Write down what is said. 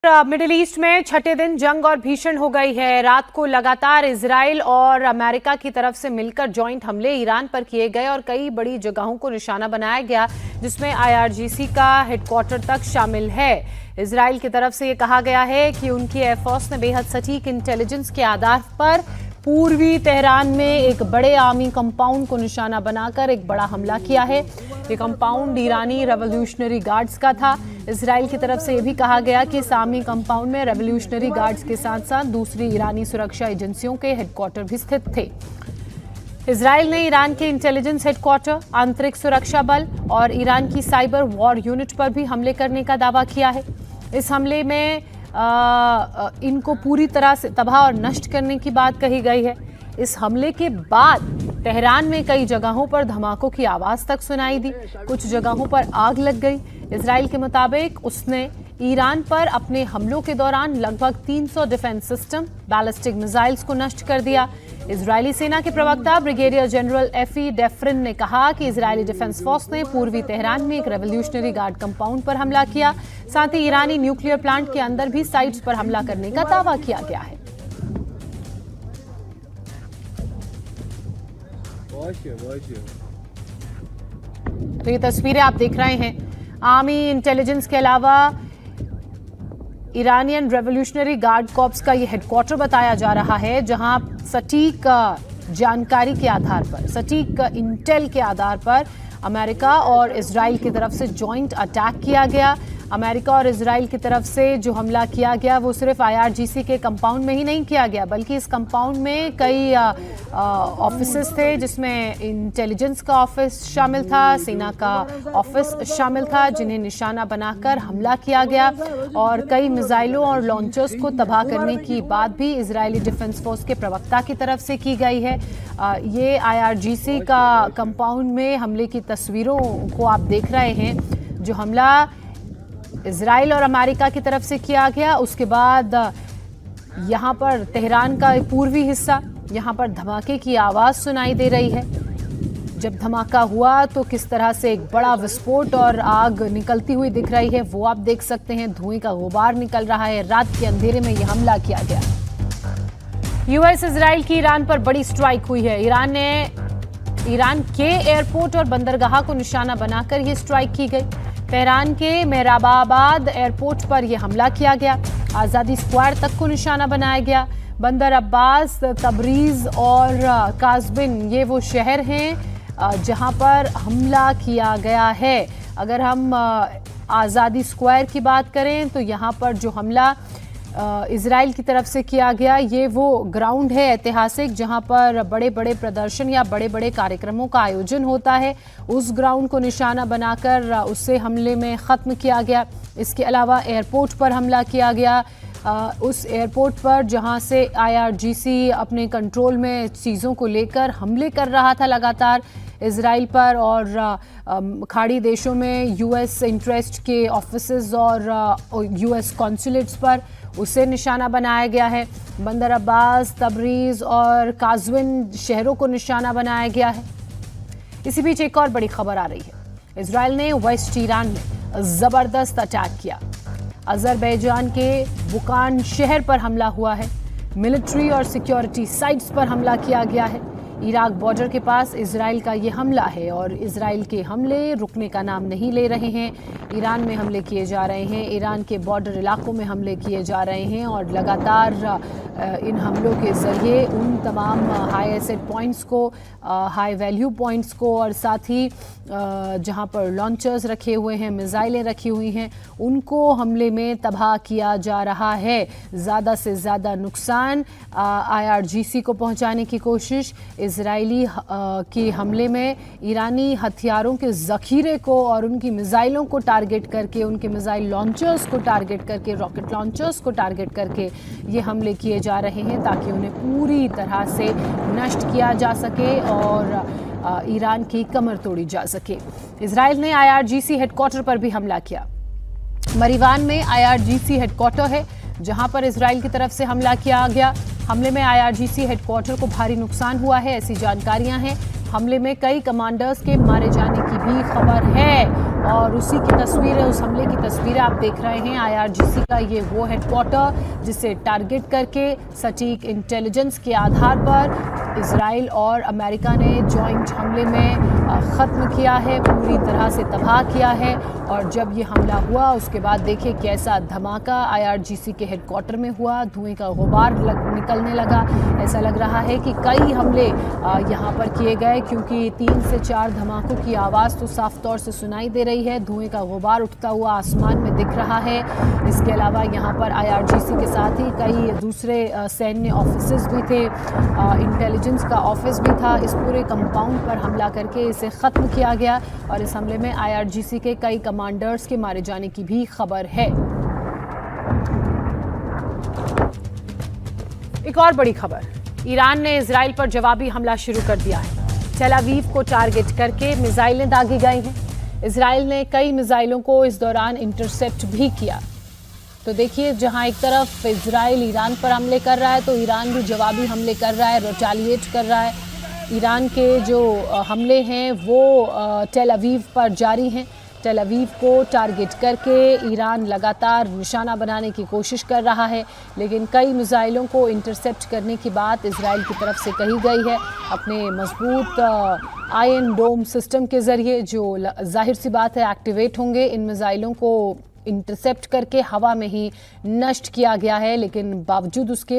Middle east में छठे दिन जंग और भीषण हो गई है। रात को लगातार इजराइल और अमेरिका की तरफ से मिलकर जॉइंट हमले ईरान पर किए गए और कई बड़ी जगहों को निशाना बनाया गया, जिसमें आईआरजीसी का हेडक्वार्टर तक शामिल है। इजराइल की तरफ से ये कहा गया है कि उनकी एयरफोर्स ने बेहद सटीक इंटेलिजेंस के आधार पर पूर्वी तेहरान में एक बड़े आर्मी कंपाउंड को निशाना बनाकर एक बड़ा हमला किया है। ये कंपाउंड ईरानी रेवोल्यूशनरी गार्ड्स का था। इजराइल की तरफ से यह भी कहा गया कि इस आर्मी कंपाउंड में रेवोल्यूशनरी गार्ड्स के साथ साथ दूसरी ईरानी सुरक्षा एजेंसियों के हेडक्वार्टर भी स्थित थे। इजराइल ने ईरान के इंटेलिजेंस हेडक्वार्टर, आंतरिक सुरक्षा बल और ईरान की साइबर वॉर यूनिट पर भी हमले करने का दावा किया है। इस हमले में इनको पूरी तरह से तबाह और नष्ट करने की बात कही गई है। इस हमले के बाद तेहरान में कई जगहों पर धमाकों की आवाज तक सुनाई दी, कुछ जगहों पर आग लग गई। इजराइल के मुताबिक उसने ईरान पर अपने हमलों के दौरान लगभग 300 डिफेंस सिस्टम, बैलिस्टिक मिसाइल्स को नष्ट कर दिया। इजरायली सेना के प्रवक्ता ब्रिगेडियर जनरल एफी डेफ्रिन ने कहा कि इजरायली डिफेंस फोर्स ने पूर्वी तेहरान में एक रेवोल्यूशनरी गार्ड कंपाउंड पर हमला किया। साथ ही ईरानी न्यूक्लियर प्लांट के अंदर भी साइट्स पर हमला करने का दावा किया गया है। तो ये तस्वीरें आप देख रहे हैं। आर्मी इंटेलिजेंस के अलावा ईरानियन रेवोल्यूशनरी गार्ड कॉर्प्स का ये हेडक्वार्टर बताया जा रहा है, जहां सटीक जानकारी के आधार पर, सटीक इंटेल के आधार पर अमेरिका और इजराइल की तरफ से जॉइंट अटैक किया गया। अमेरिका और इजराइल की तरफ से जो हमला किया गया वो सिर्फ आईआरजीसी के कंपाउंड में ही नहीं किया गया, बल्कि इस कंपाउंड में कई ऑफिसेस थे, जिसमें इंटेलिजेंस का ऑफिस शामिल था, सेना का ऑफिस शामिल था, जिन्हें निशाना बनाकर हमला किया गया और कई मिसाइलों और लॉन्चर्स को तबाह करने की बात भी इजरायली डिफेंस फोर्स के प्रवक्ता की तरफ से की गई है। ये आईआरजीसी का कंपाउंड में हमले की तस्वीरों को आप देख रहे हैं। जो हमला इजराइल और अमेरिका की तरफ से किया गया, उसके बाद यहाँ पर तेहरान का पूर्वी हिस्सा, यहाँ पर धमाके की आवाज़ सुनाई दे रही है। जब धमाका हुआ तो किस तरह से एक बड़ा विस्फोट और आग निकलती हुई दिख रही है, वो आप देख सकते हैं। धुएं का गुबार निकल रहा है। रात के अंधेरे में यह हमला किया गया। यूएस इजराइल की ईरान पर बड़ी स्ट्राइक हुई है। ईरान ने ईरान के एयरपोर्ट और बंदरगाह को निशाना बनाकर यह स्ट्राइक की गई। तेहरान के मेहराबाद एयरपोर्ट पर यह हमला किया गया। आज़ादी स्क्वायर तक को निशाना बनाया गया। बंदर अब्बास, तबरीज और काज़बिन ये वो शहर हैं जहां पर हमला किया गया है। अगर हम आज़ादी स्क्वायर की बात करें तो यहाँ पर जो हमला इजराइल की तरफ से किया गया, ये वो ग्राउंड है ऐतिहासिक, जहां पर बड़े बड़े प्रदर्शन या बड़े बड़े कार्यक्रमों का आयोजन होता है। उस ग्राउंड को निशाना बनाकर उससे हमले में ख़त्म किया गया। इसके अलावा एयरपोर्ट पर हमला किया गया। उस एयरपोर्ट पर जहां से आईआरजीसी अपने कंट्रोल में चीज़ों को लेकर हमले कर रहा था लगातार इजराइल पर, और खाड़ी देशों में यूएस इंटरेस्ट के ऑफिसेज और यूएस कॉन्सुलेट्स पर उसे निशाना बनाया गया है। बंदर अब्बास, तबरीज और काज़विन शहरों को निशाना बनाया गया है। इसी बीच एक और बड़ी खबर आ रही है। इजराइल ने वेस्ट ईरान में ज़बरदस्त अटैक किया। अजरबैजान के बुकान शहर पर हमला हुआ है। मिलिट्री और सिक्योरिटी साइट्स पर हमला किया गया है। इराक बॉर्डर के पास इजराइल का ये हमला है और इजराइल के हमले रुकने का नाम नहीं ले रहे हैं। ईरान में हमले किए जा रहे हैं, ईरान के बॉर्डर इलाकों में हमले किए जा रहे हैं और लगातार इन हमलों के ज़रिए उन तमाम हाई एसेट पॉइंट्स को, हाई वैल्यू पॉइंट्स को और साथ ही जहां पर लॉन्चर्स रखे हुए हैं, मिसाइलें रखी हुई हैं, उनको हमले में तबाह किया जा रहा है। ज़्यादा से ज़्यादा नुकसान आईआरजीसी को पहुंचाने की कोशिश। इजरायली के हमले में ईरानी हथियारों के ज़ख़ीरे को और उनकी मिसाइलों को टारगेट करके, उनके मिसाइल लॉन्चर्स को टारगेट करके, रॉकेट लॉन्चर्स को टारगेट करके ये हमले किए जा रहे हैं, ताकि उन्हें पूरी तरह से नष्ट किया जा सके और ईरान की कमर तोड़ी जा सके। इजराइल ने आईआरजीसी हेडक्वार्टर पर भी हमला किया। मरीवान में आईआरजीसी हेडक्वार्टर है, जहां पर इजराइल की तरफ से हमला किया गया। हमले में आईआरजीसी हेडक्वार्टर को भारी नुकसान हुआ है, ऐसी जानकारियां हैं। हमले में कई कमांडर्स के मारे जाने की भी खबर है। और उसी की तस्वीरें, उस हमले की तस्वीरें आप देख रहे हैं। IRGC का ये वो हेडक्वार्टर जिसे टारगेट करके सटीक इंटेलिजेंस के आधार पर इजराइल और अमेरिका ने जॉइंट हमले में ख़त्म किया है, पूरी तरह से तबाह किया है। और जब ये हमला हुआ उसके बाद देखिए कैसा धमाका IRGC के हेडक्वार्टर में हुआ, धुएं का गुबार निकलने लगा। ऐसा लग रहा है कि कई हमले यहाँ पर किए गए, क्योंकि 3 से 4 धमाकों की आवाज़ तो साफ तौर से सुनाई दे रही है। धुएं का गुबार उठता हुआ आसमान में दिख रहा है। इसके अलावा यहाँ पर IRGC के साथ ही कई दूसरे सैन्य ऑफिसेज भी थे, इंटेलिजेंस का ऑफिस भी था। इस पूरे कंपाउंड पर हमला करके इसे ख़त्म किया गया और इस हमले में IRGC के कई कमांडर्स के मारे जाने की भी खबर है। एक और बड़ी खबर, ईरान ने इजराइल पर जवाबी हमला शुरू कर दिया है। टेल अवीव को टारगेट करके मिसाइलें दागी गई हैं। इजराइल ने कई मिसाइलों को इस दौरान इंटरसेप्ट भी किया। तो देखिए, जहां एक तरफ इजराइल ईरान पर हमले कर रहा है तो ईरान भी जवाबी हमले कर रहा है, रिटेलिएट कर रहा है। ईरान के जो हमले हैं वो टेल अवीव पर जारी हैं। टेल अवीव को टारगेट करके ईरान लगातार निशाना बनाने की कोशिश कर रहा है, लेकिन कई मिसाइलों को इंटरसेप्ट करने की बात इजराइल की तरफ से कही गई है। अपने मजबूत आयरन डोम सिस्टम के ज़रिए, जो जाहिर सी बात है एक्टिवेट होंगे, इन मिसाइलों को इंटरसेप्ट करके हवा में ही नष्ट किया गया है। लेकिन बावजूद उसके